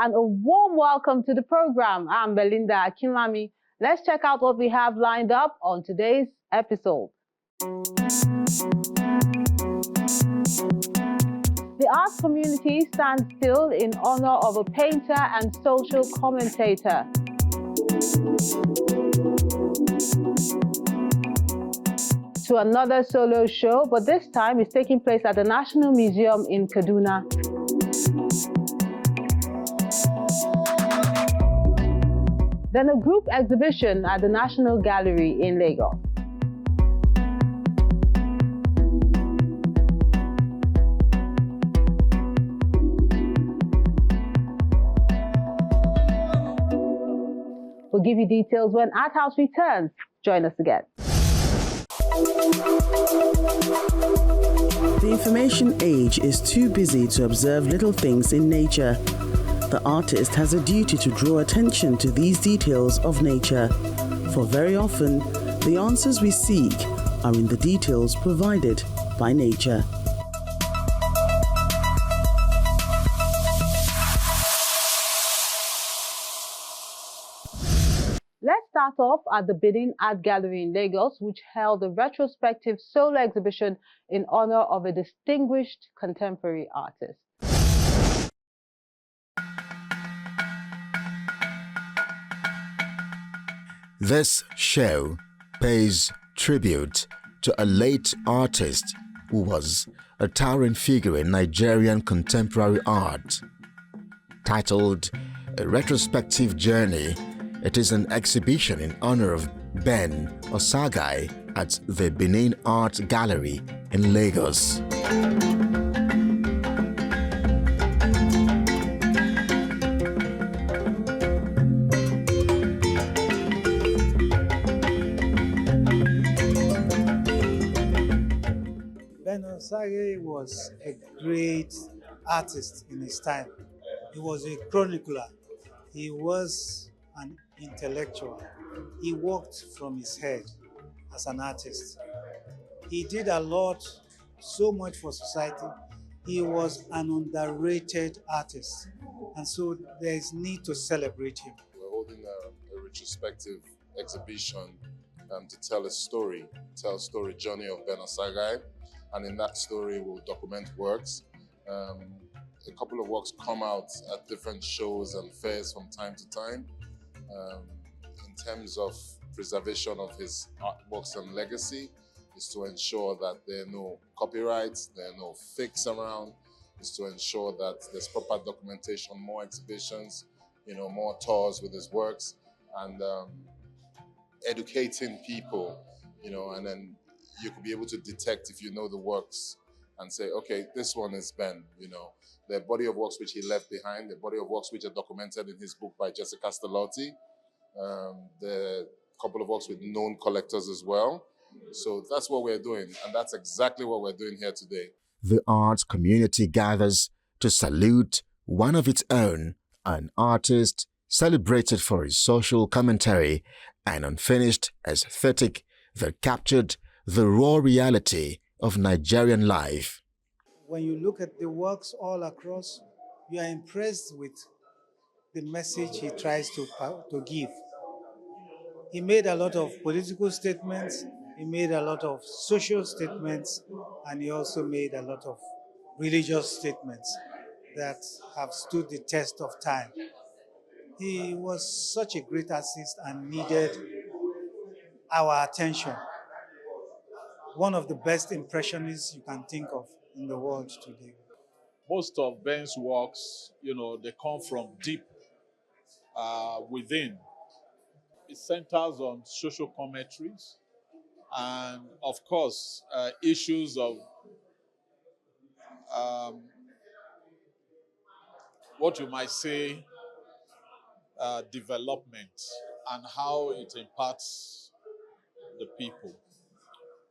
and a warm welcome to the program. I'm Belinda Akinlami. Let's check out what we have lined up on today's episode. The arts community stands still in honor of a painter and social commentator. To another solo show, but this time it's taking place at the National Museum in Kaduna. Then a group exhibition at the National Gallery in Lagos. We'll give you details when Arthouse returns. Join us again. The information age is too busy to observe little things in nature. The artist has a duty to draw attention to these details of nature, for very often, the answers we seek are in the details provided by nature. Let's start off at the Benin Art Gallery in Lagos, which held a retrospective solo exhibition in honor of a distinguished contemporary artist. This show pays tribute to a late artist who was a towering figure in Nigerian contemporary art. Titled A Retrospective Journey, it is an exhibition in honor of Ben Osaghae at the Benin Art Gallery in Lagos. Ben Osaghae was a great artist in his time. He was a chronicler. He was an intellectual. He worked from his head as an artist. He did a lot, so much for society. He was an underrated artist. And so there is need to celebrate him. We're holding a retrospective exhibition to tell a story journey of Ben Osaghae. And in that story, we'll document works. A couple of works come out at different shows and fairs from time to time. In terms of preservation of his artworks and legacy, is to ensure that there are no copyrights, there are no fakes around, is to ensure that there's proper documentation, more exhibitions, more tours with his works, and educating people, and then you could be able to detect if you know the works and say, okay, this one is Ben, the body of works which he left behind, the body of works which are documented in his book by Jessica Stellotti, the couple of works with known collectors as well. So that's what we're doing, and that's exactly what we're doing here today. The arts community gathers to salute one of its own, an artist celebrated for his social commentary and unfinished aesthetic that captured the raw reality of Nigerian life. When you look at the works all across, you are impressed with the message he tries to give. He made a lot of political statements, he made a lot of social statements, and he also made a lot of religious statements that have stood the test of time. He was such a great artist and needed our attention. One of the best impressionists you can think of in the world today. Most of Ben's works, they come from deep within. It centers on social commentaries and, of course, issues of what you might say development and how it impacts the people.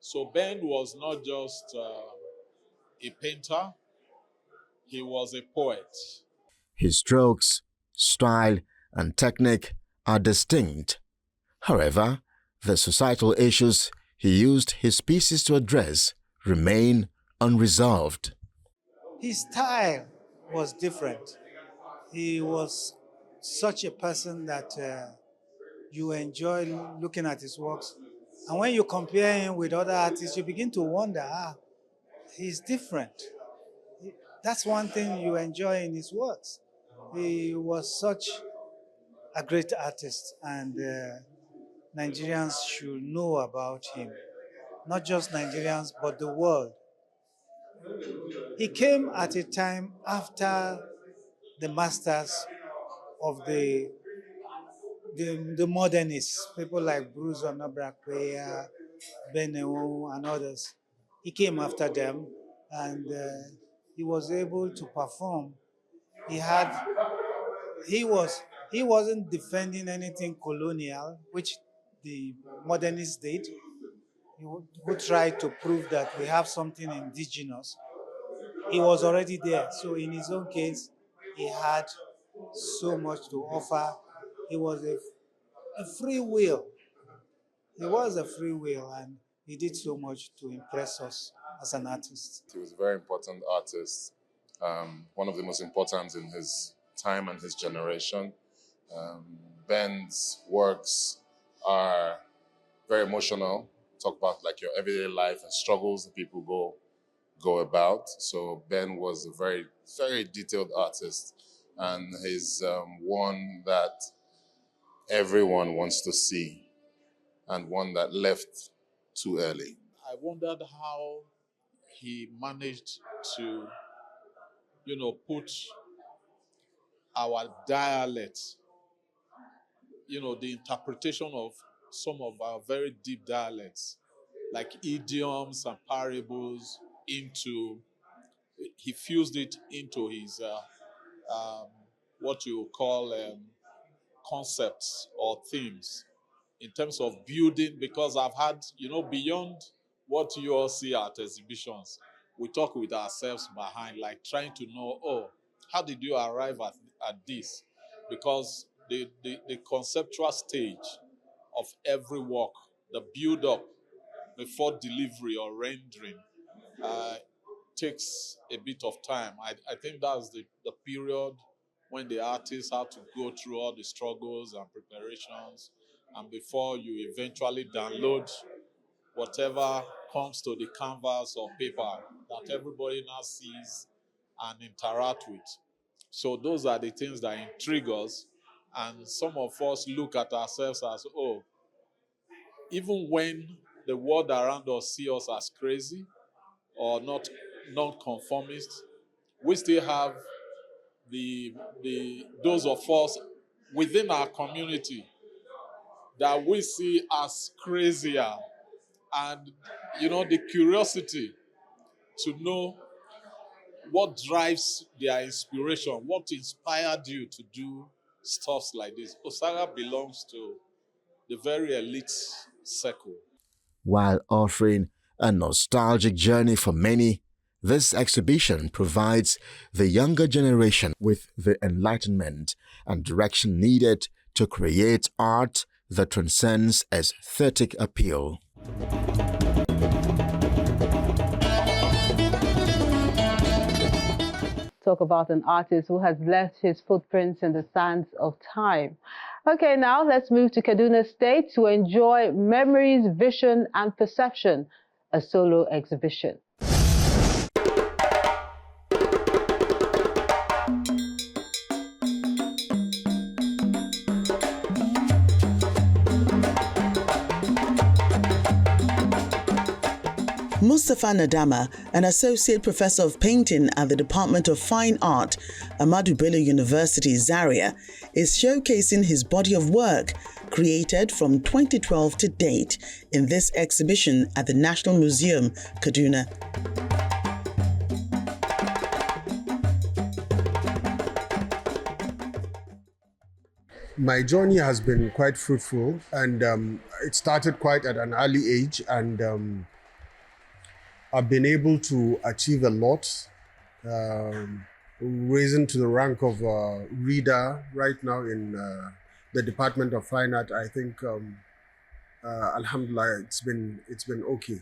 So Ben was not just a painter, he was a poet. His strokes, style, and technique are distinct. However, the societal issues he used his pieces to address remain unresolved. His style was different. He was such a person that you enjoy looking at his works. And when you compare him with other artists, you begin to wonder, he's different. That's one thing you enjoy in his works. He was such a great artist, and Nigerians should know about him. Not just Nigerians, but the world. He came at a time after the masters of the modernists, people like Bruce Onabrakwe, Beneo, and others. He came after them, and he was able to perform. He wasn't defending anything colonial, which the modernists did. Who tried to prove that we have something indigenous. He was already there. So in his own case, he had so much to offer. He was a free will. He was a free will, and he did so much to impress us as an artist. He was a very important artist, one of the most important in his time and his generation. Ben's works are very emotional. Talk about like your everyday life and struggles that people go about. So Ben was a very, very detailed artist, and he's one that everyone wants to see, and one that left too early. I wondered how he managed to, put our dialect, the interpretation of some of our very deep dialects, like idioms and parables, he fused it into his, what you call concepts or themes in terms of building, because I've had, beyond what you all see at exhibitions, we talk with ourselves behind, like trying to know, how did you arrive at this? Because the conceptual stage of every work, the build-up before delivery or rendering, takes a bit of time. I think that's the period when the artists have to go through all the struggles and preparations, and before you eventually download whatever comes to the canvas or paper that everybody now sees and interact with. So those are the things that intrigue us, and some of us look at ourselves as, even when the world around us see us as crazy or not non-conformist, we still have the those of us within our community that we see as crazier, and the curiosity to know what drives their inspiration, what inspired you to do stuff like this. Osaghae belongs to the very elite circle. While offering a nostalgic journey for many, this exhibition provides the younger generation with the enlightenment and direction needed to create art that transcends aesthetic appeal. Talk about an artist who has left his footprints in the sands of time. Okay, now let's move to Kaduna State to enjoy Memories, Vision and Perception, a solo exhibition. Mustapha Nadama, an associate professor of painting at the Department of Fine Art, Ahmadu Bello University, Zaria, is showcasing his body of work created from 2012 to date in this exhibition at the National Museum, Kaduna. My journey has been quite fruitful, and it started quite at an early age, and I've been able to achieve a lot, risen to the rank of reader right now in the Department of Fine Art. I think Alhamdulillah, it's been okay.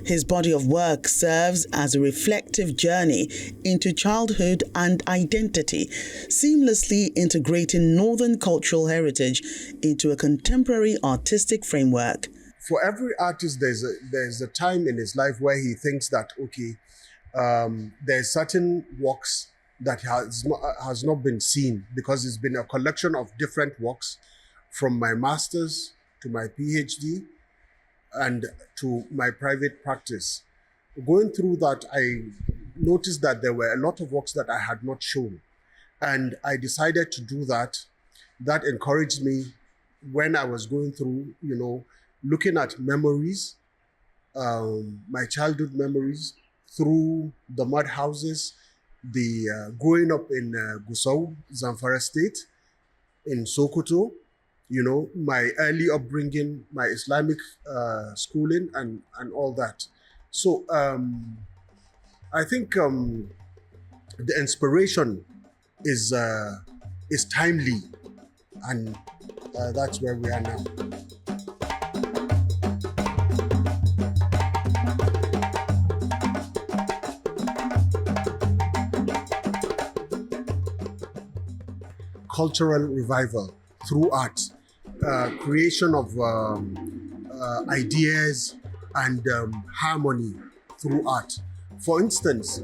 His body of work serves as a reflective journey into childhood and identity, seamlessly integrating Northern cultural heritage into a contemporary artistic framework. For every artist, there's a time in his life where he thinks that, okay, there's certain works that has not been seen, because it's been a collection of different works, from my master's to my PhD and to my private practice. Going through that, I noticed that there were a lot of works that I had not shown, and I decided to do that. That encouraged me when I was going through, looking at memories, my childhood memories, through the mud houses, the growing up in Gusau, Zamfara State, in Sokoto, my early upbringing, my Islamic schooling, and all that. So I think the inspiration is timely, and that's where we are now. Cultural revival through art, creation of ideas and harmony through art. For instance,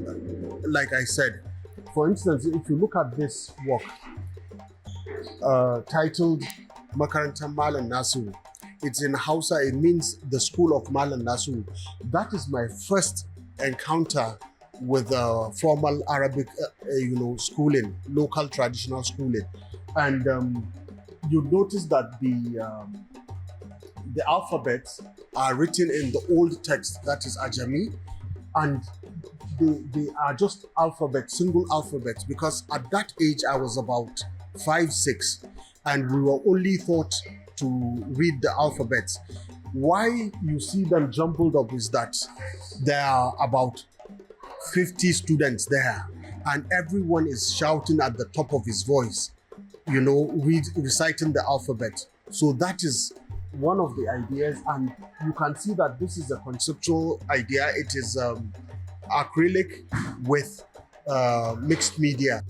like I said, if you look at this work titled Makarantar Malam Nasu, it's in Hausa, it means the school of Malam Nasu. That is my first encounter with formal Arabic, schooling, local traditional schooling. And you notice that the alphabets are written in the old text, that is Ajami, and they are just alphabets, single alphabets, because at that age I was about 5, 6, and we were only taught to read the alphabets. Why you see them jumbled up is that there are about 50 students there, and everyone is shouting at the top of his voice, reciting the alphabet. So that is one of the ideas, and you can see that this is a conceptual idea. It is acrylic with mixed media.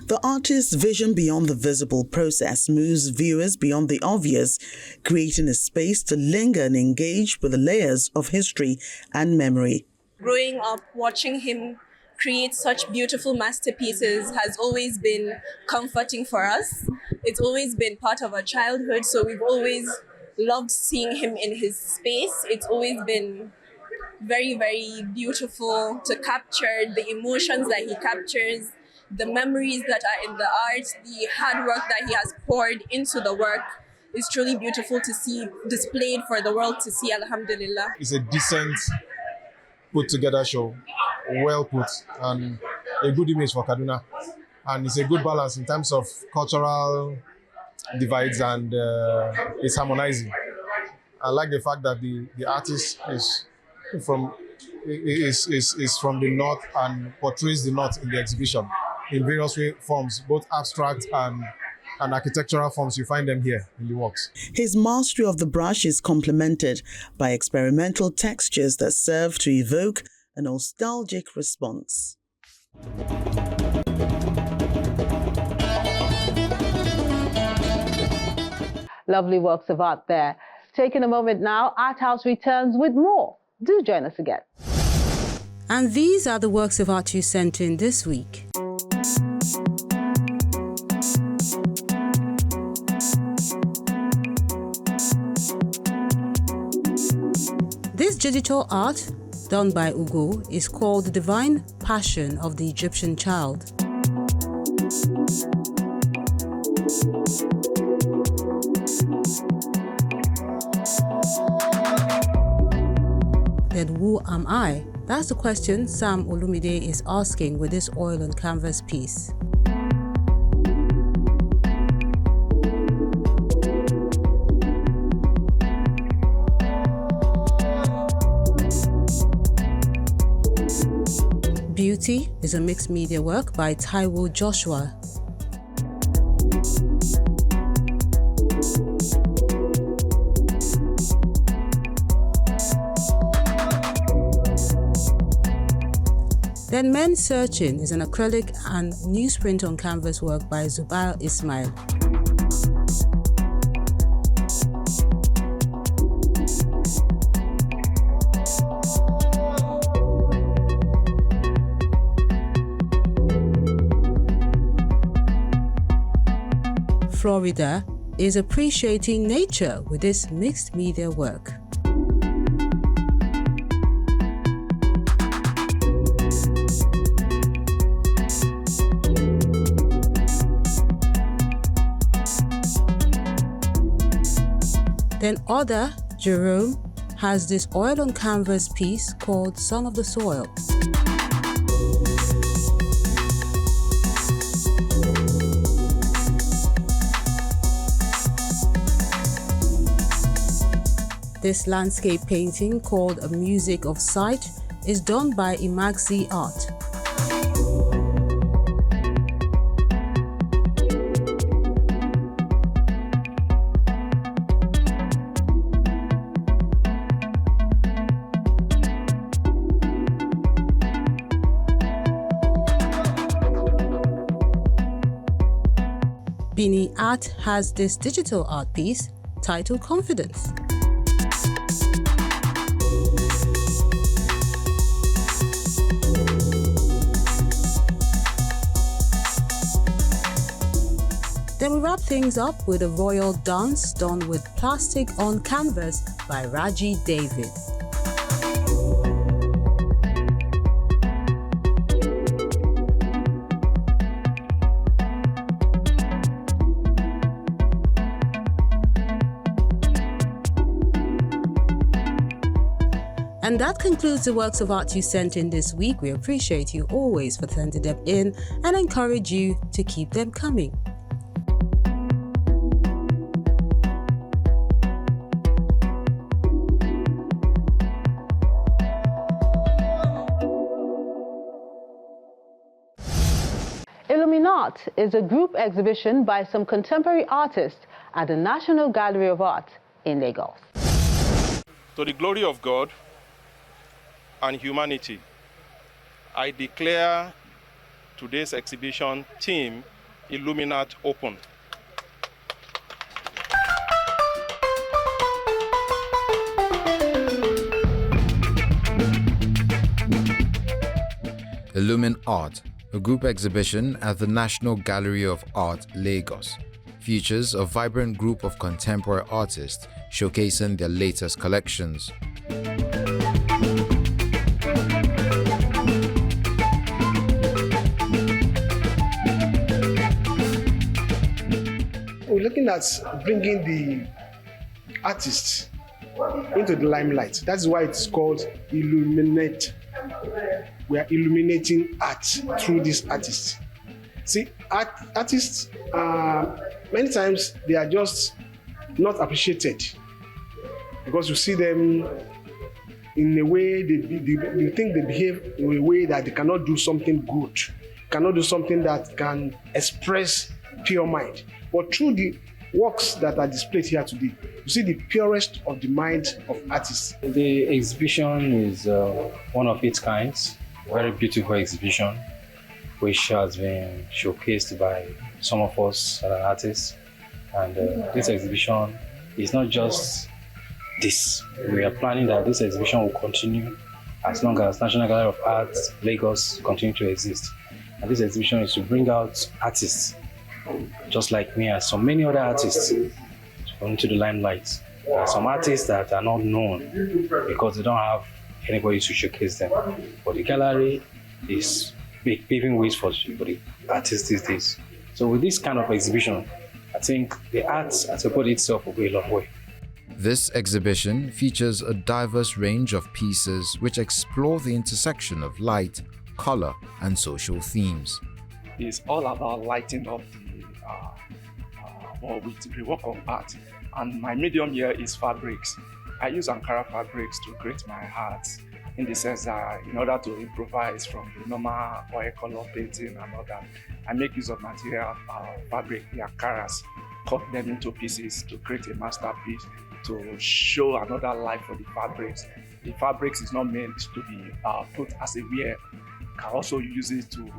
The artist's vision beyond the visible process moves viewers beyond the obvious, creating a space to linger and engage with the layers of history and memory. Growing up, watching him create such beautiful masterpieces has always been comforting for us. It's always been part of our childhood, so we've always loved seeing him in his space. It's always been very, very beautiful to capture the emotions that he captures, the memories that are in the art, the hard work that he has poured into the work. It's truly beautiful to see displayed for the world to see, alhamdulillah. It's a decent, put together show, well put, and a good image for Kaduna. And it's a good balance in terms of cultural divides, and it's harmonizing. I like the fact that the artist is from the north and portrays the north in the exhibition in various forms, both abstract and architectural forms. You find them here in the works. His mastery of the brush is complemented by experimental textures that serve to evoke a nostalgic response. Lovely works of art there. Taking a moment now, Arthouse returns with more. Do join us again. And these are the works of art you sent in this week. This digital art, done by Ugo, is called The Divine Passion of the Egyptian Child. Then who am I? That's the question Sam Olumide is asking with this oil on canvas piece. Beauty is a mixed media work by Taiwo Joshua. Then Men Searching is an acrylic and newsprint on canvas work by Zubair Ismail. Florida is appreciating nature with this mixed media work. Then Other, Jerome, has this oil on canvas piece called Son of the Soil. This landscape painting, called A Music of Sight, is done by Imagzi Art. Bini Art has this digital art piece titled Confidence. Then we wrap things up with a royal dance done with plastic on canvas by Raji David. And that concludes the works of art you sent in this week. We appreciate you always for sending them in and encourage you to keep them coming. Illuminat is a group exhibition by some contemporary artists at the National Gallery of Art in Lagos. To the glory of God and humanity, I declare today's exhibition theme Illuminat open. Illuminat, a group exhibition at the National Gallery of Art, Lagos, features a vibrant group of contemporary artists showcasing their latest collections. We're looking at bringing the artists into the limelight. That's why it's called Illuminate. We are illuminating art through these artists. See, artists, many times they are just not appreciated because you see them in a way, they think they behave in a way that they cannot do something good, cannot do something that can express pure mind. But through the works that are displayed here today, you see the purest of the mind of artists. The exhibition is one of its kinds, very beautiful exhibition, which has been showcased by some of us that are artists. And this exhibition is not just this. We are planning that this exhibition will continue as long as National Gallery of Art, Lagos continue to exist. And this exhibition is to bring out artists just like me and so many other artists into the limelight. There are some artists that are not known because they don't have anybody to showcase them. But the gallery is paving ways for the artists these days. So with this kind of exhibition, I think the arts as a body itself will go a long way. This exhibition features a diverse range of pieces which explore the intersection of light, color, and social themes. It's all about lighting up with the work of art. And my medium here is fabrics. I use Ankara fabrics to create my art in the sense that in order to improvise from the normal oil color painting and all that, I make use of material fabric, the Ankaras, cut them into pieces to create a masterpiece, to show another life for the fabrics. the fabrics is not meant to be put as a wear. Can also use it to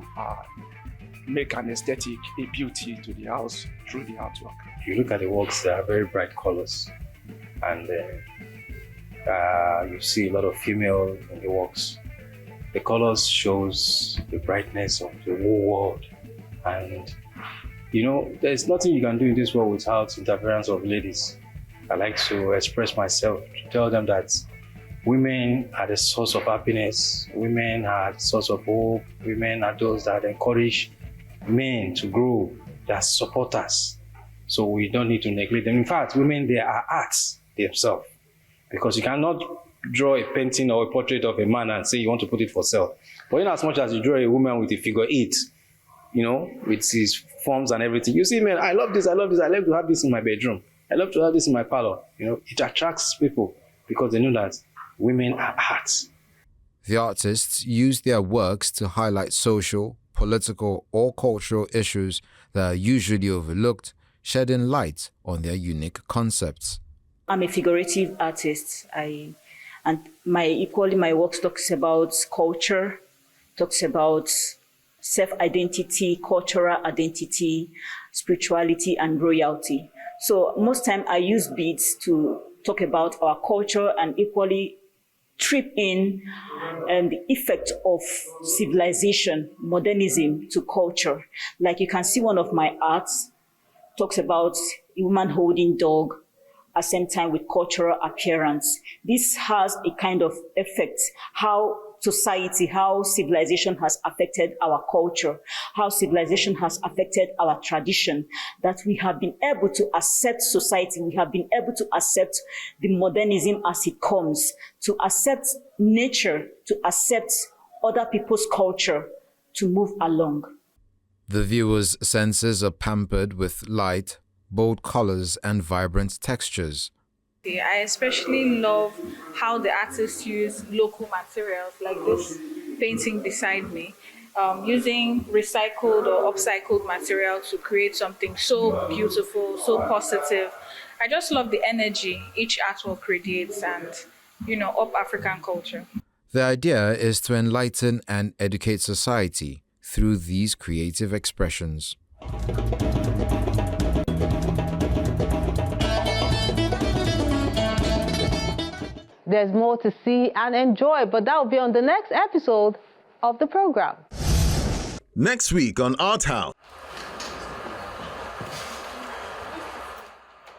make an aesthetic, a beauty to the house through the artwork. If you look at the works, there are very bright colors, and you see a lot of female in the works. The colors shows the brightness of the whole world, and you know, there's nothing you can do in this world without interference of ladies. I like to express myself, to tell them that women are the source of happiness, women are the source of hope, women are those that encourage men to grow, that support us. So we don't need to neglect them. In fact, women, they are arts themselves, because you cannot draw a painting or a portrait of a man and say you want to put it for sale. But in as much as you draw a woman with a figure 8, you know, with his forms and everything, you see, man, I love this, I love this, I like to have this in my bedroom. I love to have this in my parlor. You know, it attracts people because they know that women are arts. The artists use their works to highlight social, political, or cultural issues that are usually overlooked, shedding light on their unique concepts. I'm a figurative artist. My work talks about culture, talks about self-identity, cultural identity, spirituality, and royalty. So most time I use beads to talk about our culture and equally trip in the effect of civilization, modernism to culture. Like you can see one of my arts talks about a woman holding dog at the same time with cultural appearance. This has a kind of effect, how society, how civilization has affected our culture, how civilization has affected our tradition, that we have been able to accept society, we have been able to accept the modernism as it comes, to accept nature, to accept other people's culture, to move along. The viewer's senses are pampered with light, bold colors, and vibrant textures. I especially love how the artists use local materials, like this painting beside me, using recycled or upcycled material to create something so beautiful, so positive. I just love the energy each artwork radiates and, you know, up African culture. The idea is to enlighten and educate society through these creative expressions. There's more to see and enjoy, but that will be on the next episode of the program. Next week on Arthouse.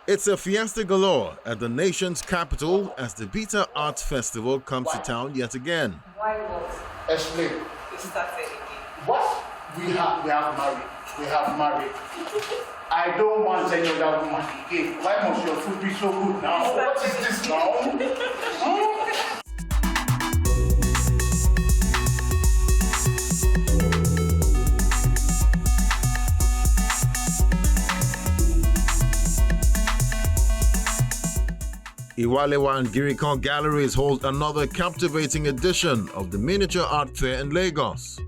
It's a fiesta galore at the nation's capital as the Beta Art Festival comes to town yet again. Why what? Explain. You started again. What? We have married. We have married. I don't want any other woman again. Why must your food be so good now? What is this now? Iwalewa and Girikon Galleries hold another captivating edition of the Miniature Art Fair in Lagos.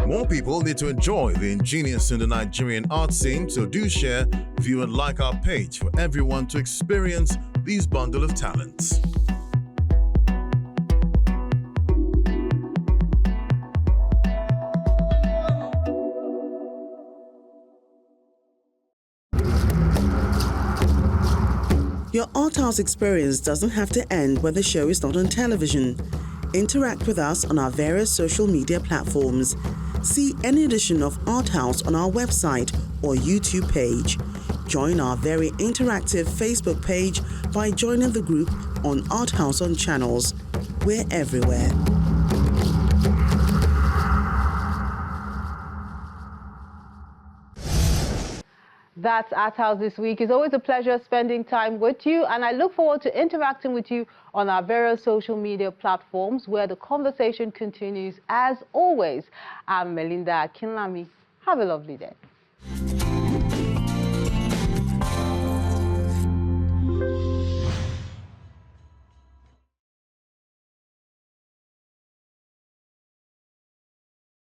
More people need to enjoy the ingenious in the Nigerian art scene, so do share, view and like our page for everyone to experience these bundle of talents. Your Arthouse experience doesn't have to end when the show is not on television. Interact with us on our various social media platforms. See any edition of Arthouse on our website or YouTube page. Join our very interactive Facebook page by joining the group on Arthouse on Channels. We're everywhere. That's Arthouse this week. It's always a pleasure spending time with you, and I look forward to interacting with you on our various social media platforms where the conversation continues. As always, I'm Melinda Akinlami. Have a lovely day.